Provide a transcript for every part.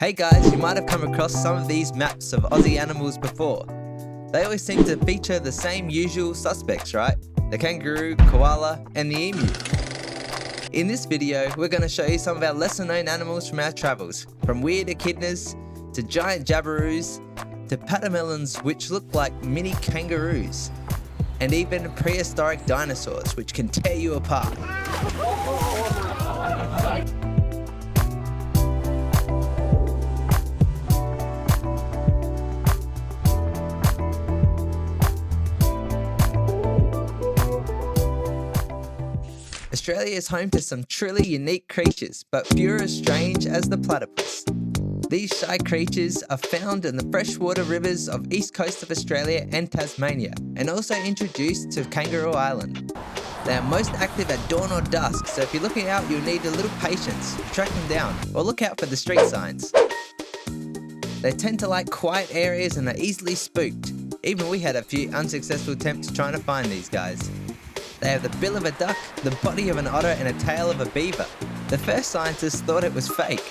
Hey guys, you might have come across some of these maps of Aussie animals before. They always seem to feature the same usual suspects, right? The kangaroo, koala, and the emu. In this video, we're going to show you some of our lesser known animals from our travels, from weird echidnas, to giant jabberoos, to pattamelons which look like mini kangaroos, and even prehistoric dinosaurs which can tear you apart. Australia is home to some truly unique creatures, but few are as strange as the platypus. These shy creatures are found in the freshwater rivers of east coast of Australia and Tasmania, and also introduced to Kangaroo Island. They are most active at dawn or dusk, so if you're looking out, you'll need a little patience to track them down, or look out for the street signs. They tend to like quiet areas and are easily spooked. Even we had a few unsuccessful attempts trying to find these guys. They have the bill of a duck, the body of an otter, and a tail of a beaver. The first scientists thought it was fake.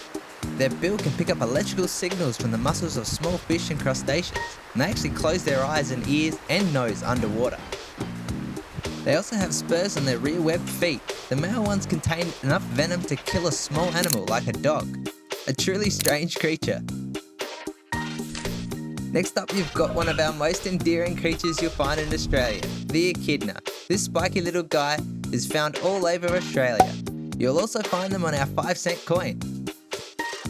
Their bill can pick up electrical signals from the muscles of small fish and crustaceans, and they actually close their eyes and ears and nose underwater. They also have spurs on their rear webbed feet. The male ones contain enough venom to kill a small animal like a dog. A truly strange creature. Next up, you've got one of our most endearing creatures you'll find in Australia, the echidna. This spiky little guy is found all over Australia. You'll also find them on our 5-cent coin.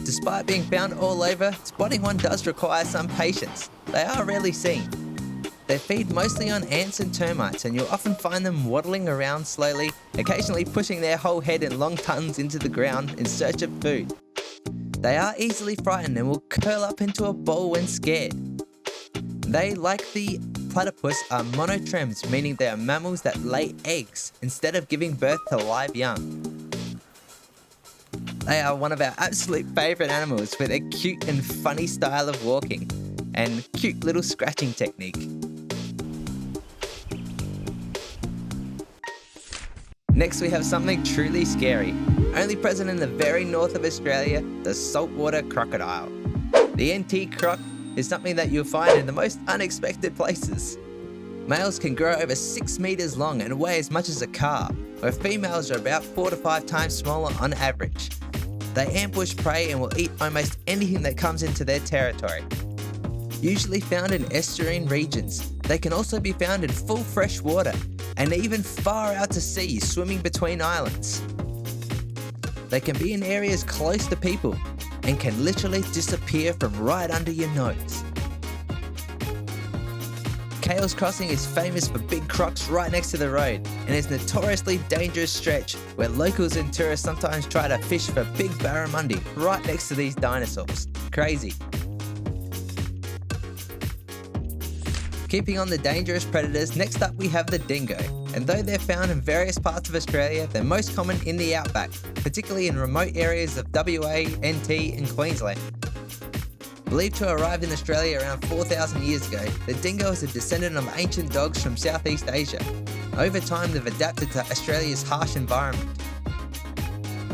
Despite being found all over, spotting one does require some patience. They are rarely seen. They feed mostly on ants and termites, and you'll often find them waddling around slowly, occasionally pushing their whole head and long tongues into the ground in search of food. They are easily frightened and will curl up into a ball when scared. They, like the platypus, are monotremes, meaning they are mammals that lay eggs instead of giving birth to live young. They are one of our absolute favourite animals with a cute and funny style of walking and cute little scratching technique. Next we have something truly scary. Only present in the very north of Australia, the saltwater crocodile. The NT croc is something that you'll find in the most unexpected places. Males can grow over 6 meters long and weigh as much as a car, where females are about 4 to 5 times smaller on average. They ambush prey and will eat almost anything that comes into their territory. Usually found in estuarine regions, they can also be found in full fresh water and even far out to sea, swimming between islands. They can be in areas close to people and can literally disappear from right under your nose. Kales Crossing is famous for big crocs right next to the road, and is a notoriously dangerous stretch where locals and tourists sometimes try to fish for big barramundi right next to these dinosaurs. Crazy. Keeping on the dangerous predators, next up we have the dingo. And though they're found in various parts of Australia, they're most common in the outback, particularly in remote areas of WA, NT and Queensland. Believed to have arrived in Australia around 4,000 years ago, the dingo is a descendant of ancient dogs from Southeast Asia. Over time, they've adapted to Australia's harsh environment.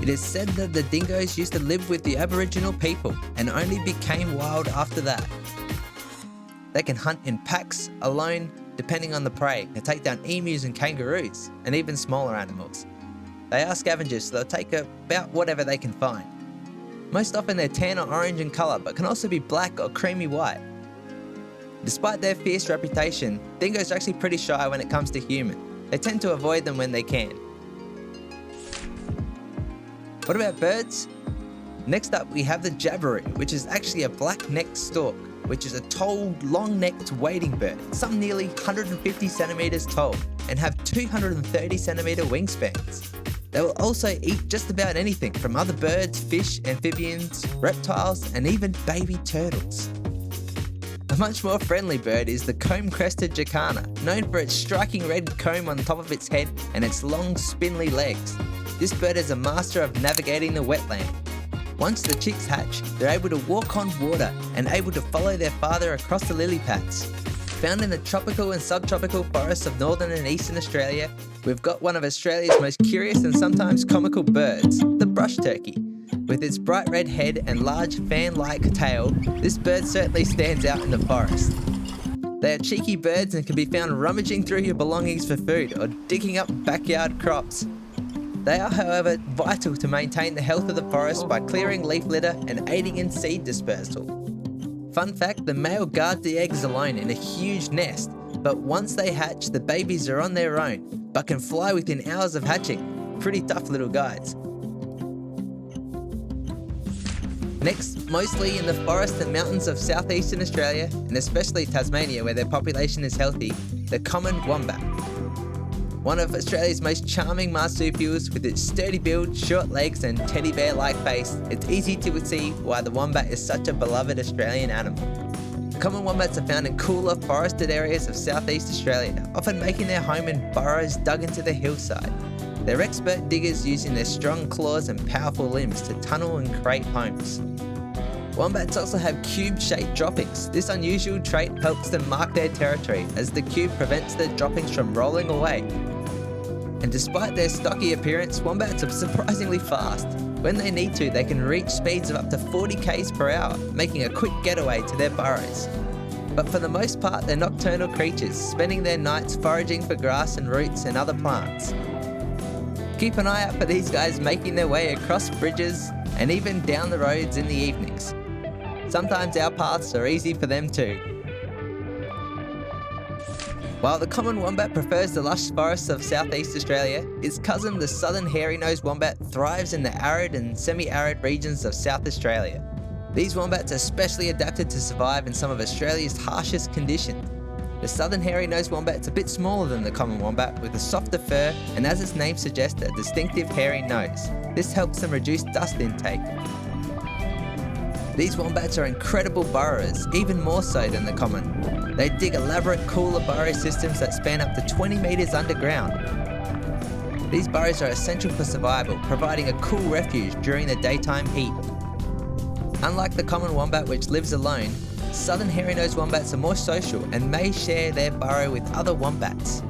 It is said that the dingoes used to live with the Aboriginal people and only became wild after that. They can hunt in packs, alone, depending on the prey, and take down emus and kangaroos, and even smaller animals. They are scavengers, so they'll take about whatever they can find. Most often they're tan or orange in colour, but can also be black or creamy white. Despite their fierce reputation, dingoes are actually pretty shy when it comes to humans. They tend to avoid them when they can. What about birds? Next up we have the jabberoo, which is actually a black-necked stork, which is a tall, long-necked wading bird, some nearly 150 centimeters tall, and have 230 centimeter wingspans. They will also eat just about anything from other birds, fish, amphibians, reptiles, and even baby turtles. A much more friendly bird is the comb-crested jacana, known for its striking red comb on top of its head and its long, spindly legs. This bird is a master of navigating the wetland. Once the chicks hatch, they're able to walk on water and able to follow their father across the lily pads. Found in the tropical and subtropical forests of northern and eastern Australia, we've got one of Australia's most curious and sometimes comical birds, the brush turkey. With its bright red head and large fan-like tail, this bird certainly stands out in the forest. They are cheeky birds and can be found rummaging through your belongings for food or digging up backyard crops. They are, however, vital to maintain the health of the forest by clearing leaf litter and aiding in seed dispersal. Fun fact, the male guards the eggs alone in a huge nest, but once they hatch, the babies are on their own, but can fly within hours of hatching. Pretty tough little guys. Next, mostly in the forests and mountains of southeastern Australia, and especially Tasmania where their population is healthy, the common wombat. One of Australia's most charming marsupials with its sturdy build, short legs and teddy bear-like face, it's easy to see why the wombat is such a beloved Australian animal. Common wombats are found in cooler forested areas of southeast Australia, often making their home in burrows dug into the hillside. They're expert diggers using their strong claws and powerful limbs to tunnel and create homes. Wombats also have cube-shaped droppings. This unusual trait helps them mark their territory as the cube prevents their droppings from rolling away. And despite their stocky appearance, wombats are surprisingly fast. When they need to, they can reach speeds of up to 40 km per hour, making a quick getaway to their burrows. But for the most part, they're nocturnal creatures, spending their nights foraging for grass and roots and other plants. Keep an eye out for these guys making their way across bridges and even down the roads in the evenings. Sometimes our paths are easy for them too. While the common wombat prefers the lush forests of southeast Australia, its cousin, the southern hairy-nosed wombat, thrives in the arid and semi-arid regions of South Australia. These wombats are specially adapted to survive in some of Australia's harshest conditions. The southern hairy-nosed wombat is a bit smaller than the common wombat, with a softer fur and, as its name suggests, a distinctive hairy nose. This helps them reduce dust intake. These wombats are incredible burrowers, even more so than the common. They dig elaborate cooler burrow systems that span up to 20 metres underground. These burrows are essential for survival, providing a cool refuge during the daytime heat. Unlike the common wombat, which lives alone, southern hairy-nosed wombats are more social and may share their burrow with other wombats.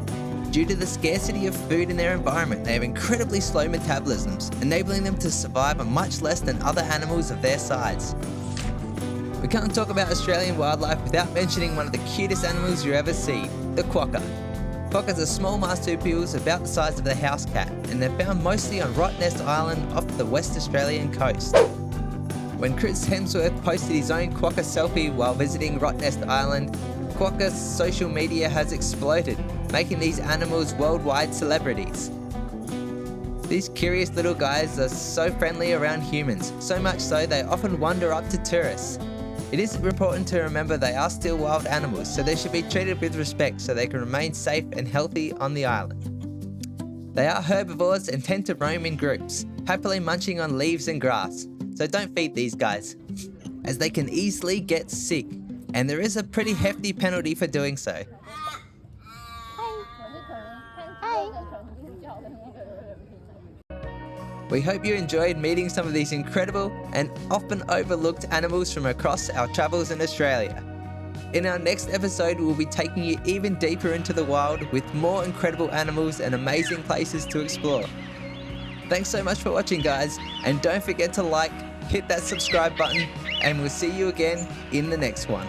Due to the scarcity of food in their environment, they have incredibly slow metabolisms, enabling them to survive on much less than other animals of their size. We can't talk about Australian wildlife without mentioning one of the cutest animals you ever see, the quokka. Quokkas are small marsupials about the size of a house cat, and they're found mostly on Rottnest Island off the West Australian coast. When Chris Hemsworth posted his own quokka selfie while visiting Rottnest Island, Quokkas' social media has exploded, making these animals worldwide celebrities. These curious little guys are so friendly around humans, so much so they often wander up to tourists. It is important to remember they are still wild animals, so they should be treated with respect so they can remain safe and healthy on the island. They are herbivores and tend to roam in groups, happily munching on leaves and grass, so don't feed these guys, as they can easily get sick, and there is a pretty hefty penalty for doing so. We hope you enjoyed meeting some of these incredible and often overlooked animals from across our travels in Australia. In our next episode, we'll be taking you even deeper into the wild with more incredible animals and amazing places to explore. Thanks so much for watching, guys, and don't forget to like, hit that subscribe button, and we'll see you again in the next one.